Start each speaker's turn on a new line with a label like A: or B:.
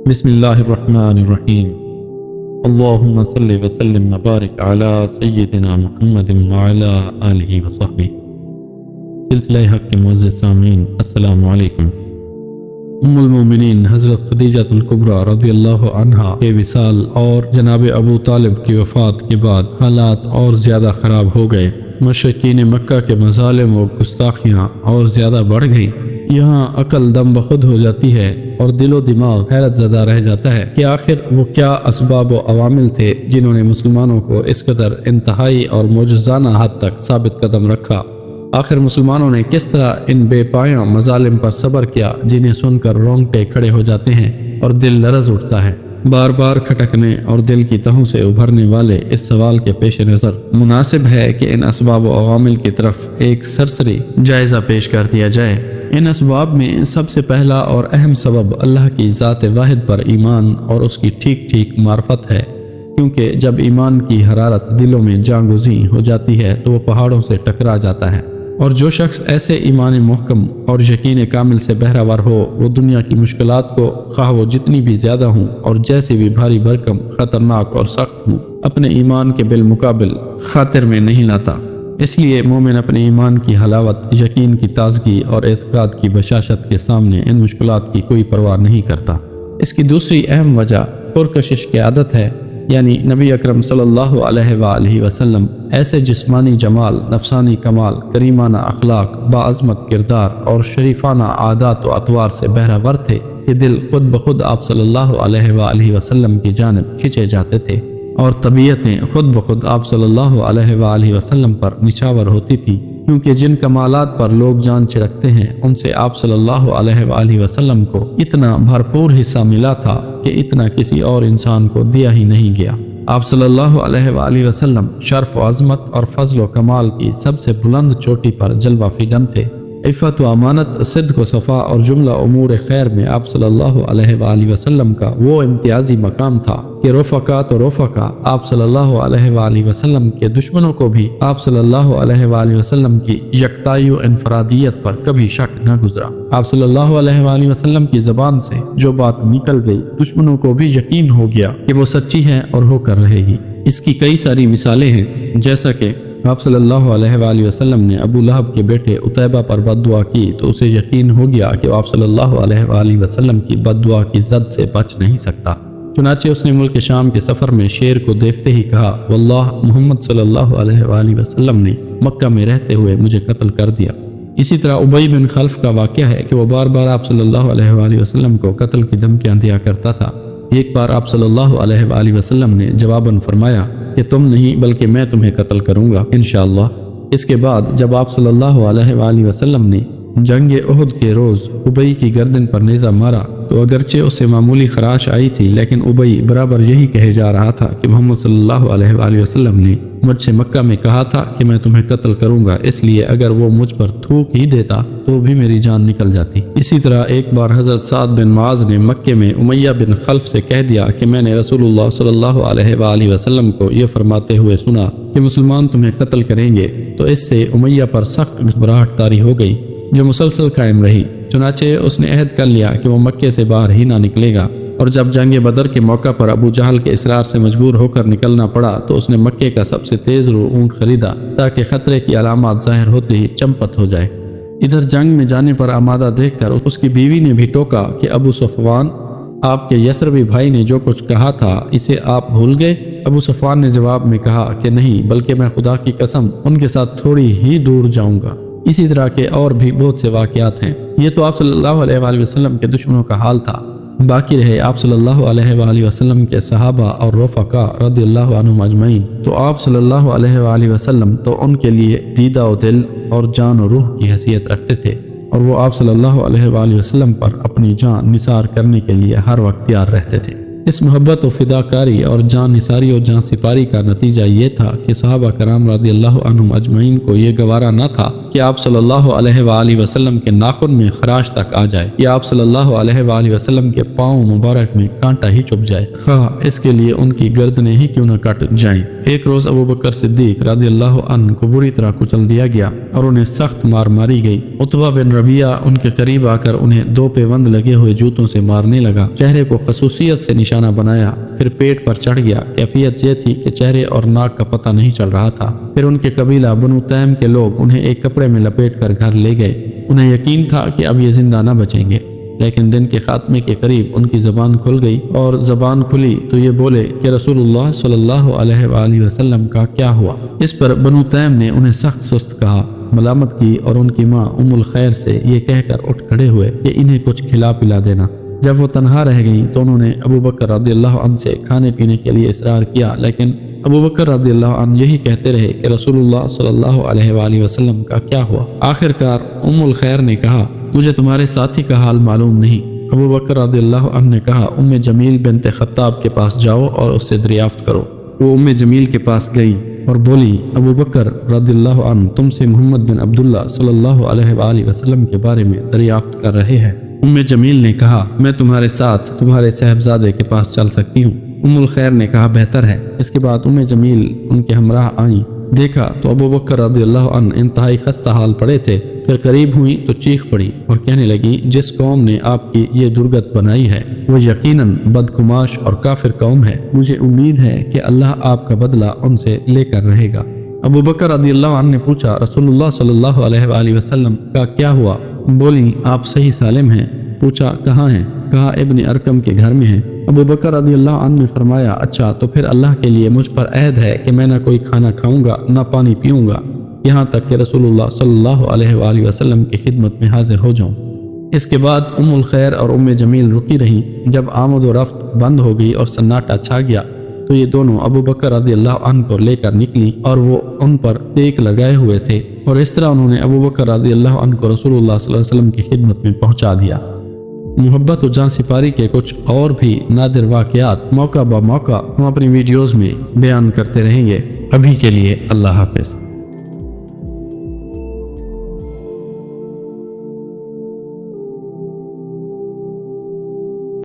A: بسم اللہ الرحمن الرحیم۔ اللہم صلی وسلم وبارک علی سیدنا محمد وعلی آلہ وصحبہ۔ سلسلہ حق کے معزز سامعین، السلام علیکم۔ ام المومنین حضرت خدیجہ الکبریٰ رضی اللہ عنہا کے وصال اور جناب ابو طالب کی وفات کے بعد حالات اور زیادہ خراب ہو گئے۔ مشرکین مکہ کے مظالم و گستاخیاں اور زیادہ بڑھ گئیں۔ یہاں عقل دم بخود ہو جاتی ہے اور دل و دماغ حیرت زدہ رہ جاتا ہے کہ آخر وہ کیا اسباب و عوامل تھے جنہوں نے مسلمانوں کو اس قدر انتہائی اور معجزانہ حد تک ثابت قدم رکھا۔ آخر مسلمانوں نے کس طرح ان بے پایاں مظالم پر صبر کیا جنہیں سن کر رونگٹے کھڑے ہو جاتے ہیں اور دل لرز اٹھتا ہے۔ بار بار کھٹکنے اور دل کی تہوں سے ابھرنے والے اس سوال کے پیش نظر مناسب ہے کہ ان اسباب و عوامل کی طرف ایک سرسری جائزہ پیش کر دیا جائے۔ ان اسباب میں سب سے پہلا اور اہم سبب اللہ کی ذات واحد پر ایمان اور اس کی ٹھیک ٹھیک معرفت ہے، کیونکہ جب ایمان کی حرارت دلوں میں جانگزیں ہو جاتی ہے تو وہ پہاڑوں سے ٹکرا جاتا ہے، اور جو شخص ایسے ایمان محکم اور یقین کامل سے بہرہور ہو وہ دنیا کی مشکلات کو خواہ وہ جتنی بھی زیادہ ہوں اور جیسے بھی بھاری بھرکم، خطرناک اور سخت ہوں، اپنے ایمان کے بالمقابل خاطر میں نہیں لاتا۔ اس لیے مومن اپنے ایمان کی حلاوت، یقین کی تازگی اور اعتقاد کی بشاشت کے سامنے ان مشکلات کی کوئی پرواہ نہیں کرتا۔ اس کی دوسری اہم وجہ پرکشش کی عادت ہے، یعنی نبی اکرم صلی اللہ علیہ وآلہ وسلم ایسے جسمانی جمال، نفسانی کمال، کریمانہ اخلاق، باعظمت کردار اور شریفانہ عادات و اطوار سے بہرہور تھے کہ دل خود بخود آپ صلی اللہ علیہ وآلہ وسلم کی جانب کھنچے جاتے تھے اور طبیعتیں خود بخود آپ صلی اللہ علیہ وآلہ وسلم پر نچھاور ہوتی تھی، کیونکہ جن کمالات پر لوگ جان چھڑکتے ہیں ان سے آپ صلی اللہ علیہ وآلہ وسلم کو اتنا بھرپور حصہ ملا تھا کہ اتنا کسی اور انسان کو دیا ہی نہیں گیا۔ آپ صلی اللہ علیہ وآلہ وسلم شرف و عظمت اور فضل و کمال کی سب سے بلند چوٹی پر جلوہ فگن تھے۔ عفت و امانت، صدق و صفا اور جملہ امور خیر میں آپ صلی اللہ علیہ وآلہ وسلم کا وہ امتیازی مقام تھا کہ رفقا آپ صلی اللہ علیہ وآلہ وسلم کے دشمنوں کو بھی آپ صلی اللہ علیہ وآلہ وسلم کی یکتائی و انفرادیت پر کبھی شک نہ گزرا۔ آپ صلی اللہ علیہ وآلہ وسلم کی زبان سے جو بات نکل گئی دشمنوں کو بھی یقین ہو گیا کہ وہ سچی ہے اور ہو کر رہے گی۔ اس کی کئی ساری مثالیں ہیں، جیسا کہ آپ صلی اللہ علیہ وآلہ وسلم نے ابو لہب کے بیٹے عتیبہ پر بد دعا کی تو اسے یقین ہو گیا کہ آپ صلی اللہ علیہ وآلہ وسلم کی بد دعا کی زد سے بچ نہیں سکتا، چنانچہ اس نے ملک شام کے سفر میں شیر کو دیکھتے ہی کہا، واللہ محمد صلی اللہ علیہ وآلہ وسلم نے مکہ میں رہتے ہوئے مجھے قتل کر دیا۔ اسی طرح ابی بن خلف کا واقعہ ہے کہ وہ بار بار آپ صلی اللہ علیہ وآلہ وسلم کو قتل کی دھمکیاں دیا کرتا تھا۔ ایک بار آپ صلی اللہ علیہ وآلہ وسلم نے جواباً فرمایا کہ تم نہیں بلکہ میں تمہیں قتل کروں گا انشاءاللہ۔ اس کے بعد جب آپ صلی اللہ علیہ وآلہ وسلم نے جنگ احد کے روز ابی کی گردن پر نیزہ مارا تو اگرچہ اسے معمولی خراش آئی تھی، لیکن ابی برابر یہی کہے جا رہا تھا کہ محمد صلی اللہ علیہ وآلہ وسلم نے مجھ سے مکہ میں کہا تھا کہ میں تمہیں قتل کروں گا، اس لیے اگر وہ مجھ پر تھوک ہی دیتا تو بھی میری جان نکل جاتی۔ اسی طرح ایک بار حضرت سعد بن معاذ نے مکے میں امیہ بن خلف سے کہہ دیا کہ میں نے رسول اللہ صلی اللہ علیہ وآلہ وسلم کو یہ فرماتے ہوئے سنا کہ مسلمان تمہیں قتل کریں گے، تو اس سے امیہ پر سخت گھبراہٹ طاری ہو گئی جو مسلسل قائم رہی۔ چنانچہ اس نے عہد کر لیا کہ وہ مکے سے باہر ہی نہ نکلے گا، اور جب جنگ بدر کے موقع پر ابو جہل کے اصرار سے مجبور ہو کر نکلنا پڑا تو اس نے مکے کا سب سے تیز رو اونٹ خریدا تاکہ خطرے کی علامات ظاہر ہوتے ہی چمپت ہو جائے۔ ادھر جنگ میں جانے پر آمادہ دیکھ کر اس کی بیوی نے بھی ٹوکا کہ ابو صفوان، آپ کے یثربی بھائی نے جو کچھ کہا تھا اسے آپ بھول گئے؟ ابو صفوان نے جواب میں کہا کہ نہیں، بلکہ میں خدا کی قسم ان کے ساتھ تھوڑی ہی دور جاؤں گا۔ اسی طرح کے اور بھی بہت سے واقعات ہیں۔ یہ تو آپ صلی اللہ علیہ وآلہ وسلم کے دشمنوں کا حال تھا۔ باقی رہے آپ صلی اللہ علیہ وآلہ وسلم کے صحابہ اور رفقا رضی اللہ عنہم اجمعین، تو آپ صلی اللہ علیہ وآلہ وسلم تو ان کے لیے دیدہ و دل اور جان و روح کی حیثیت رکھتے تھے، اور وہ آپ صلی اللہ علیہ وآلہ وسلم پر اپنی جان نثار کرنے کے لیے ہر وقت تیار رہتے تھے۔ اس محبت و فداکاری اور جان نثاری اور جان سپاری کا نتیجہ یہ تھا کہ صحابہ کرام رضی اللہ عنہم اجمعین کو یہ گوارا نہ تھا کہ آپ صلی اللہ علیہ وآلہ وسلم کے ناخن میں خراش تک آ جائے یا آپ صلی اللہ علیہ وآلہ وسلم کے پاؤں مبارک میں کانٹا ہی چپ جائے، خواہ اس کے لیے ان کی گردنیں ہی کیوں نہ کٹ جائیں۔ ایک روز ابو بکر صدیق رضی اللہ عنہ کو بری طرح کچل دیا گیا اور انہیں سخت مار ماری گئی۔ عتبہ بن ربیعہ ان کے قریب آ کر انہیں 2 پیوند لگے ہوئے جوتوں سے مارنے لگا، چہرے کو خصوصیت سے نشانہ بنایا، پھر پیٹ پر چڑھ گیا۔ کیفیت یہ تھی کہ چہرے اور ناک کا پتہ نہیں چل رہا تھا۔ پھر ان کے قبیلہ بنو تیم کے لوگ انہیں ایک کپڑے میں لپیٹ کر گھر لے گئے۔ انہیں یقین تھا کہ اب یہ زندہ نہ بچیں گے، لیکن دن کے خاتمے کے قریب ان کی زبان کھل گئی، اور زبان کھلی تو یہ بولے کہ رسول اللہ صلی اللہ علیہ وآلہ وسلم کا کیا ہوا؟ اس پر بنو تیم نے انہیں سخت سست کہا، ملامت کی، اور ان کی ماں ام الخیر سے یہ کہہ کر اٹھ کھڑے ہوئے کہ انہیں کچھ کھلا پلا دینا۔ جب وہ تنہا رہ گئیں تو انہوں نے ابو بکر رضی اللہ عنہ سے کھانے پینے کے لیے اصرار کیا، لیکن ابو بکر رضی اللہ عنہ یہی کہتے رہے کہ رسول اللہ صلی اللہ علیہ وآلہ وسلم کا کیا ہوا؟ آخرکار ام الخیر نے کہا، مجھے تمہارے ساتھی کا حال معلوم نہیں۔ ابو بکر رضی اللہ عنہ نے کہا، ام جمیل بنت خطاب کے پاس جاؤ اور اس سے دریافت کرو۔ وہ ام جمیل کے پاس گئی اور بولی، ابو بکر رضی اللہ عنہ تم سے محمد بن عبداللہ صلی اللہ علیہ وآلہ وسلم کے بارے میں دریافت کر رہے ہیں۔ ام جمیل نے کہا، میں تمہارے ساتھ تمہارے صاحبزادے کے پاس چل سکتی ہوں۔ ام الخیر نے کہا، بہتر ہے۔ اس کے بعد ام جمیل ان کے ہمراہ آئیں۔ دیکھا تو ابو بکر رضی اللہ عنہ انتہائی خستہ حال پڑے تھے۔ پھر قریب ہوئی تو چیخ پڑی اور کہنے لگی، جس قوم نے آپ کی یہ درگت بنائی ہے وہ یقیناً بدگماش اور کافر قوم ہے۔ مجھے امید ہے کہ اللہ آپ کا بدلہ ان سے لے کر رہے گا۔ ابو بکر رضی اللہ عنہ نے پوچھا، رسول اللہ صلی اللہ علیہ وآلہ وسلم کا کیا ہوا؟ بولی، آپ صحیح سالم ہیں۔ پوچھا، کہاں ہیں؟ کہا، ابن ارکم کے گھر میں ہیں۔ ابو بکر رضی اللہ عنہ نے فرمایا، اچھا تو پھر اللہ کے لیے مجھ پر عہد ہے کہ میں نہ کوئی کھانا کھاؤں گا نہ پانی پیوں گا، یہاں تک کہ رسول اللہ صلی اللہ علیہ وآلہ وسلم کی خدمت میں حاضر ہو جاؤں۔ اس کے بعد ام الخیر اور ام جمیل رکی رہیں۔ جب آمد و رفت بند ہو گئی اور سناٹا چھا گیا تو یہ دونوں ابو بکر رضی اللہ عنہ کو لے کر نکلی، اور وہ ان پر ٹیک لگائے ہوئے تھے، اور اس طرح انہوں نے ابو بکر رضی اللہ عنہ کو رسول اللہ صلی اللہ علیہ وسلم کی خدمت میں پہنچا دیا۔ محبت و جان سپاری کے کچھ اور بھی نادر واقعات موقع بہ موقع ہم اپنی ویڈیوز میں بیان کرتے رہیں گے۔ ابھی کے لیے اللہ حافظ۔